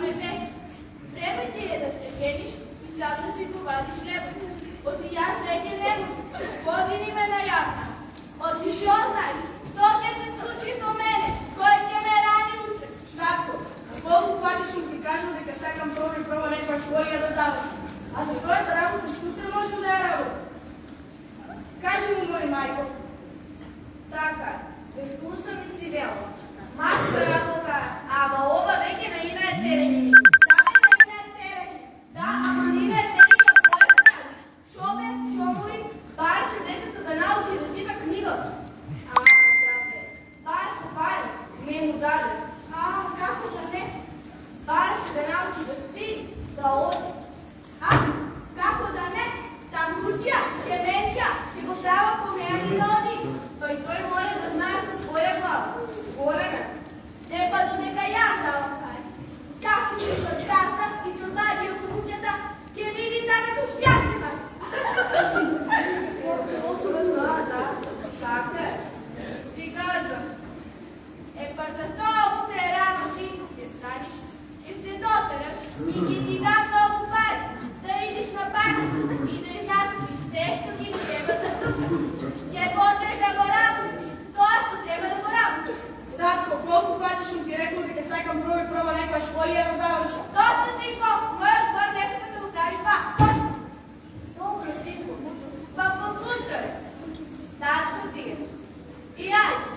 me već. Vreme ti je da se ženiš i sad da si povadiš nebudu. Od ti ja sreće ne možeš, godini me na javna. Od ti što znaš, što će se sluči do mene, koje će me rani uče. Tako, Bogu hvatišu ti kažu neka sekam prvo neka školija da završi. A za to je da rabute škuster možu da je rabute. Kaži mu moj majko. Така, ве слушам и си вела. Машка работа, ама ова веќе наина е терење. Да, бе, наина е терење. Да, ама наина е терење од твоја страна. Шо бе, шо мори, барше детето да научи да чита книга. Да бе, барше, баре, ме му даде. Како да не? Барше да научи да свири, да оди. Како да не? Тамбурчија, ќеменчија, ќе го права по нејани да оди. Па и тој мора да знае за своја глава. Горена, треба додека јас давам пари. Како ми со тата и чорбаџија по куќата, ќе види така што јас ќе кажа. Да, така е. Ти казвам. Па за тоа утре рано синко ќе станиш, ќе се дотераш и ќе ти дам многу пари, да идиш на банята и да изнатопиш се што ти треба за тука. Ќе почнеш да го работиш, тоа што треба да го работиш. Татко, колку пати ти рекол дека сакам прво нека школија да завршам. Доста, синко, мојот збор не сакам да го правиш па. Точно. Добро, синко. Па послушај. Татко ти е. И ајде,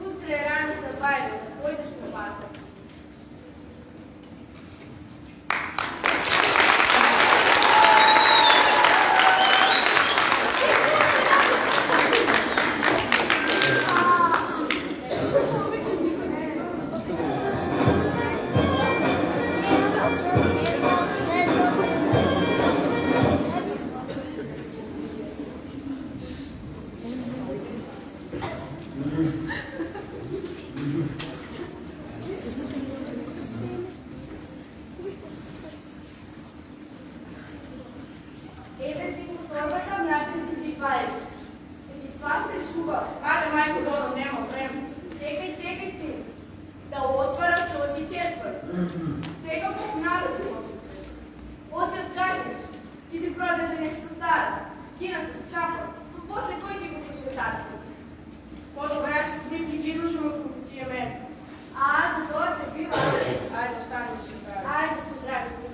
утре рано са бајде, да појдеш на база. Ајде, мајко, додам, нема време. Чекај, син. Да отвараш очи четврт. Сега Бог наради очи. Оти откажеш. Ти ти продаде нешто старо. Кинато, скапа. Но после кој ти го слуша татко? По-добре, јас ми ги дружам ако ти е мене. За тоа те бива. Ајде, остани да се прави. Ајде, се здрави, син.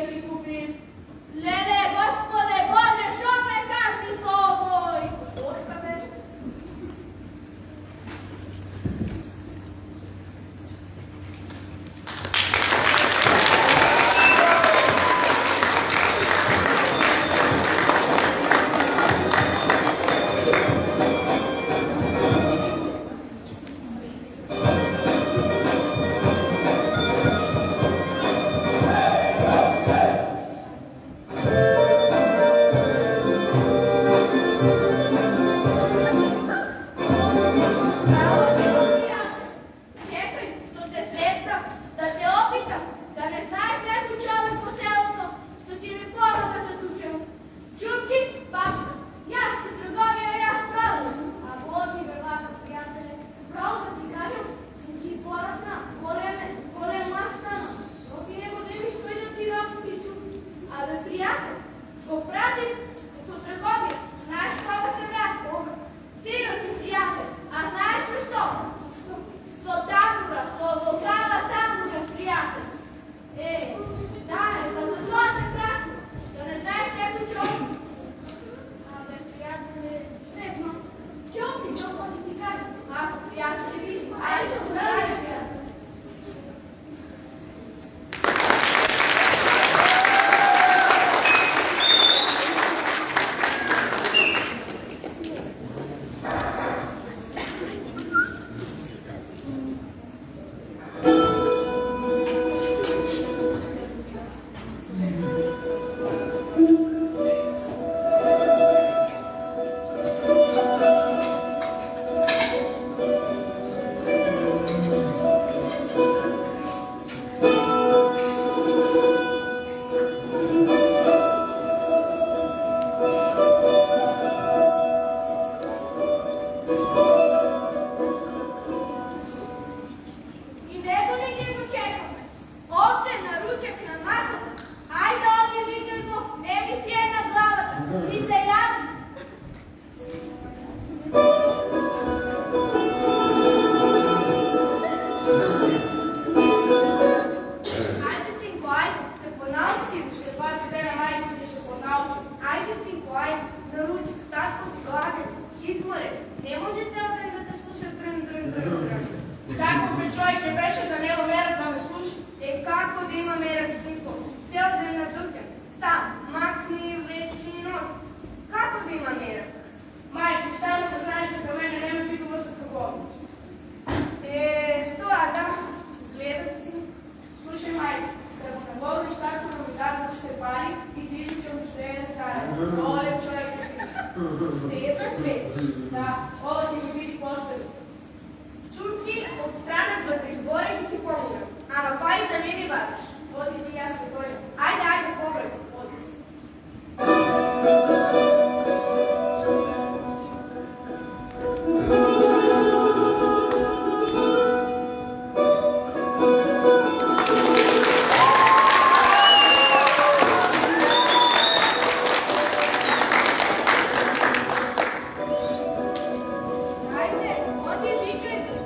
da si kupim. Lele, gospode, Bože, šo me kazni s ovoj? Ostave. Čekaj, to te sretna, da te opitam, da ne znaš neku čovek po selcu, što ti mi pomoga za tu čemu. Čuki, babca, ja ste trgovio, ja spravila. A vodi me vaka, prijatelje, pravo da ti kažem, sam ti porasna, vole mastana, dok ti nego da imaš koji da ti raspiću. Ale prijatelj, ko pratim, to trgovio, znaš koga se vrati, sino ti prijatelj, a znaš li što? So tambura, so vokava tambura, prijatelj. Daj, pa za to se prašno, da ne znaš neku čovu. Ale prijatelje, ne znam, kjopi, kako ti kažem. Ako prijatelj se vidi, ajde se zdravi, prijatelj. I nego čekam. Ovde na ručak na masata. Ajde ovdje vidimo, ne bi sjena glavata. Vi se javi. Ajde, sinko, ajde, se ponauči. Ще пати те на майка ти се поднаучи. Ajde, sinko, ajde, na ručak, tatko gladen, izmoren. Ne može ceo dan da te sluša drn, drn, drn, drn. Kako bi čovjek je beše da nema mera da me sluša? Kako da ima merak sliko? Ceo dan nadrkan, stan, makni, vleči nos. Kako da ima merak? Majko, samo da znaš da kao mene nema pitova sa trgovinu. To, a da, gledam si. Slušaj, majko, kada ne govoriš tako da mi dati što je pari i vidit ćemo što je jedan cara. Ovo je čovjek da ti. Šteta švetiš. Da, ovo ti mi vidi postavi. Čuki od strane da te izbore i ti pomogam. Ama pari da ne mi baciš. Vodi ti ja se dođem. Ajde, pobroj. Vodi. Ajde, odi vikaj se.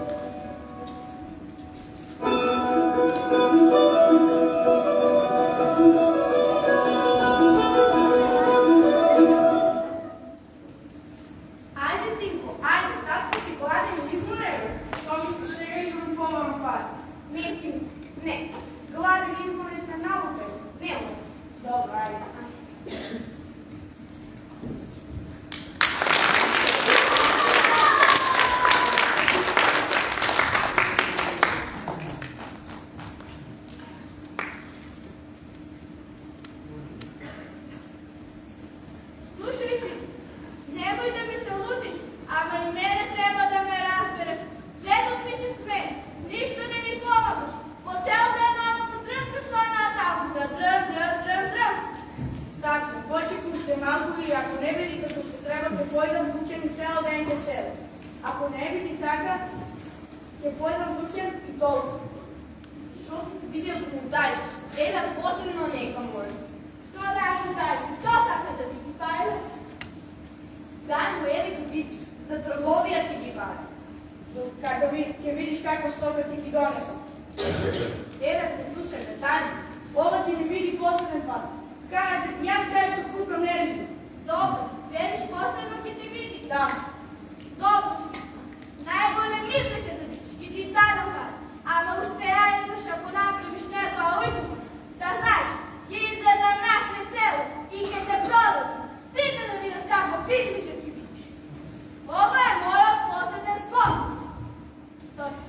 Ajde, sinko, ajde, tatko ti gladen i izmoren. Što misliš da ja imam pomaram pari? Mislim, ne. Gladen i izmoren se nalupaju. Ne može. Dobro, ajde. Slušaj si, nemoj da mi se lutiš, ama i mene treba da me razbereš. Sve dok mi se sme, ništa ne mi pomagaš. Po ceo dan ono drnka slona tabuda, drn, drn, drn, drn. Tako, počekam što je mangu i ako ne vidi kako što treba te pojdam bukem i ceo dan te sebe. Ako ne vidi taka, te pojdam bukem i toliko. Što ti vidio da mu daješ? Eda posebno neka mora. Što da mu daješ? Što sad da ti daješ? Daj mu Evi kad vidiš, za trgovija ti gi bari. Kada vidiš kako stoga ti donesam. Eva, slušaj me, Tanja. Ovo ti ne vidi posebne pare. Kaže, ja srećno kukam ne vidim. Dobro, veriš posebno ki te vidi. Da. Dobro, najbolje misle će da vidiš i ti tada kada. Ama už te ja imaš ako napraviš nešto, a ujdu, da znaš, je izgledam nas ne celo i kad te prodam, sine da vidim kako pismiće ti vidiš. Ovo je moral posvetan sport. Dobro.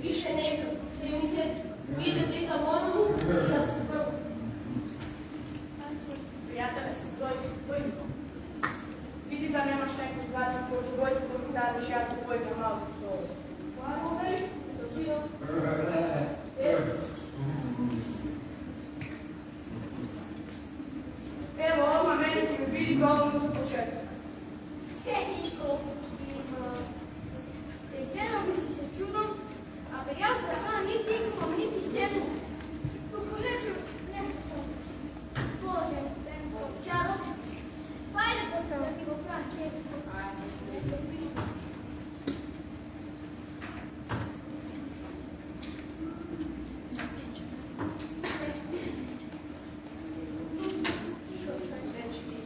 Više neka se mi se vide pita monovu i da se prvo. Prijatelje, dojmo. Vidi da nemaš nekog zvati ko zavojiti da mi dadaš ja za tvojega malo u stolu. Stvarno uveriš? Doživio? Evo, odmah meni ti mi vidi dovoljno za početak. Niko ima. Pretjerao bi ti se čudom, a da ja za to niti imam, niti sedmu. Kako neću nešto sam složen, tensko, čaro. Pa ajde potom da ti go praće. Nešto slično. Što sam reći ti?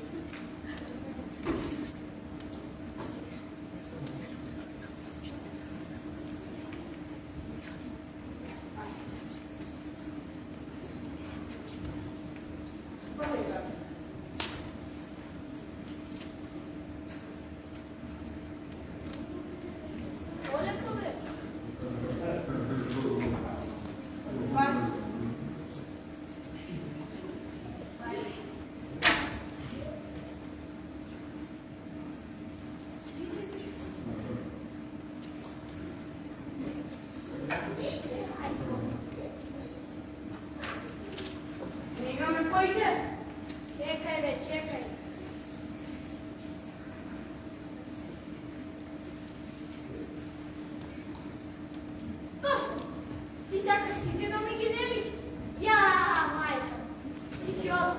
Čekaj be, čekaj. Dosta! Ti sakaš si te da mi gi ne biš? Ja, majka. Ti si ovo.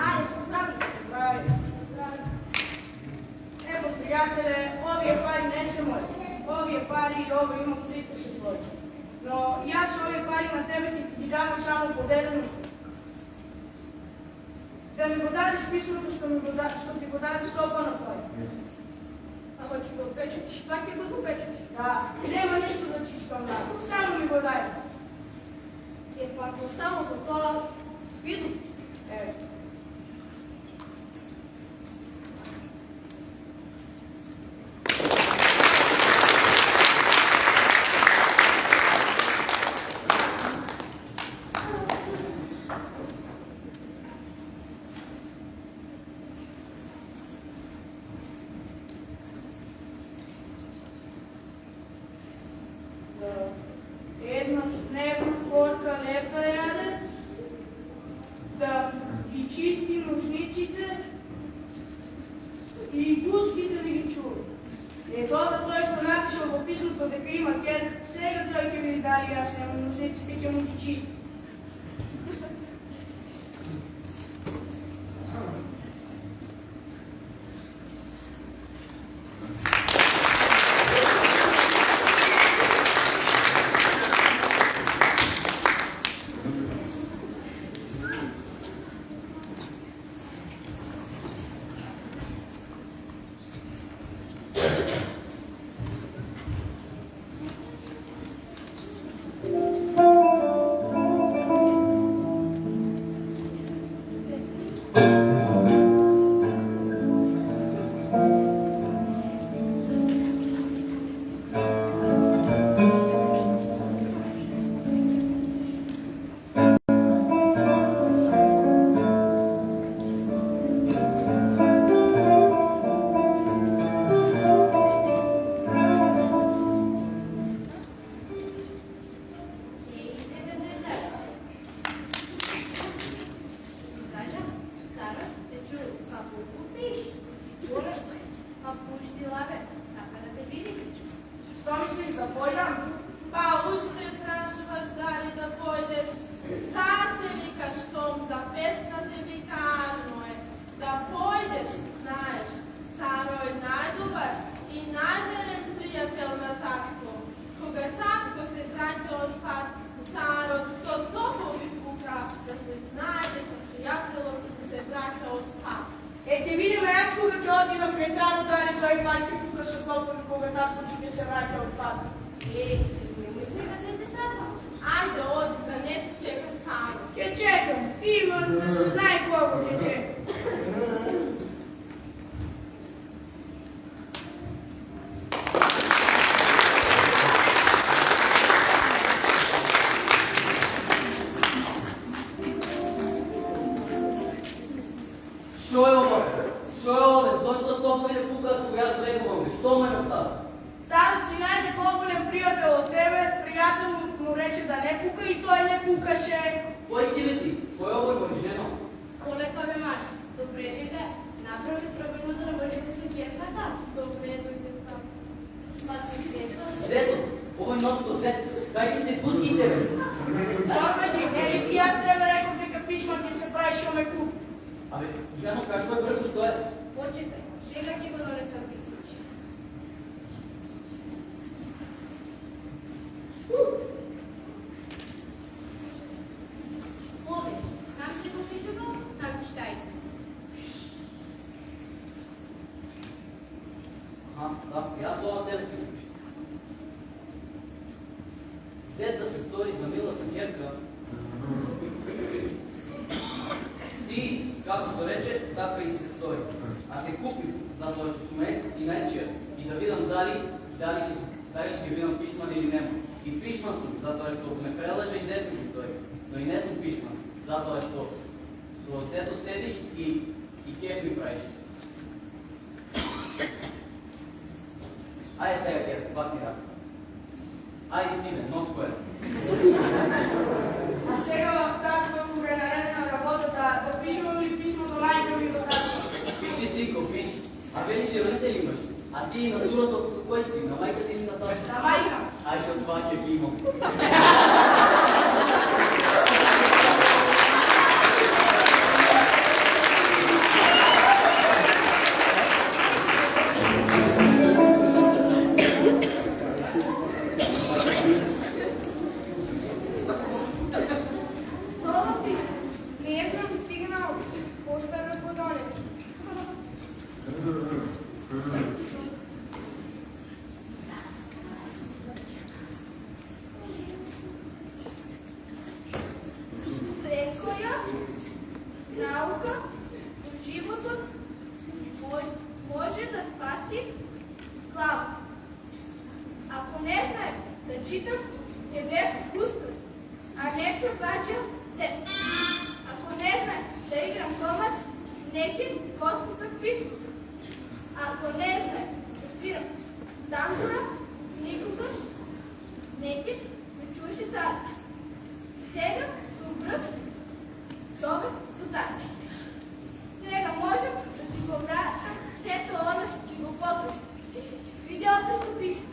Ajde, pozdravim se. Ajde. Evo, prijatelje, ovi je pari ne se moj. Ovi je pari i ovo imam sito se tvoji. No, ja su ove pari na tebe ti dam samo po dedanu. Da mi podariš pismото, što ti podaде Stopano tvoj. Ама ќе го печатиш, пак ќе го запечатиш. Да, нема нищо да чистам да. Само ми го дай. Пак само за тоа виду. Ево. Една снежна хорка лепа яде, да ги чисти ножниците и гуските да ги чува. И това той ще напише в писмото дека има кер, сега той ќе ви дали аз нямам ножниците, ќе му ги чисти. Što misliš da pojdam? Pa ušte prašvaš dali da pojdeš, car te vika štom, za pesma te vika Arnoje, da pojdeš, znaješ, caro je najdobar i najveren prijatelj na tako. Koga tako se traće od pad, car od 100 topovi puka, da se znajde sa prijateljom da se traće od pad. Ќе видиме јас кога ќе отидам кај царот дали тој пак ќе тука со топови кога татко ќе се враќа од пат. Немој сега се иде така. Ajde, odi, da ne te čeka caro. Ќе чекам, ти да се знае колку ќе чекам. не пука и той не пукаше. Кой си ли ти? Кой е овой, жено? Колека бе, Машо. Добре дойде. Направи правилно да мъжете си пиетната. Добре дойде там. Ма си сето. Зето, овой носко зет, дай ти се пуски тебе. Чорбаджи, ели и аз тебе рекох дека пишма ти се прави шо ме куп. Абе, жено, какво е бърго, що е? Почитай. Сега ти го донесам писмаш. Обе, сам си го пишувал, сам читай се. Да, и аз това тебе ти пиша. Зет да се стори за милата Герка. Ти, како што рече, така и се стори. А те купив, затоа што сум и нечија, и да видам дали ќе видам пишман или нема. И пишман сум, затоа што ме прелажа и зет ми се стори. Но и не сум пишман, затоа што со зетот седиш и кеф ми правиш. Ајде сега Герка, пати рака. Ајде ти бе, нос која. А сега така како е наредна работата, да пишувам ли писмо до майка ми до тата? Пиши, синко, пиши. А велиш и родители имаш. А ти на сурото кој си? На мајка ти или на тата? На майка. Ај што сваќа ги имам. Толсти, не съм стигнал. Още ръкодонец. Секоја наука до животот може да спаси глава. Ако не знаем да читам, ќе бе пуска, а не чупачил се. Ако не знаем да играм комат, неки подкупа писмо. Ако не знаем да свирам тамбура, никогаш неки не чуеше цар. Сега сум пръв човек до цар. Сега можем да ти го вращам, сето оно ще ти го потроши. Видеото ще пише.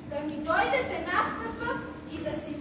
Да ми дойдете настъпа и да си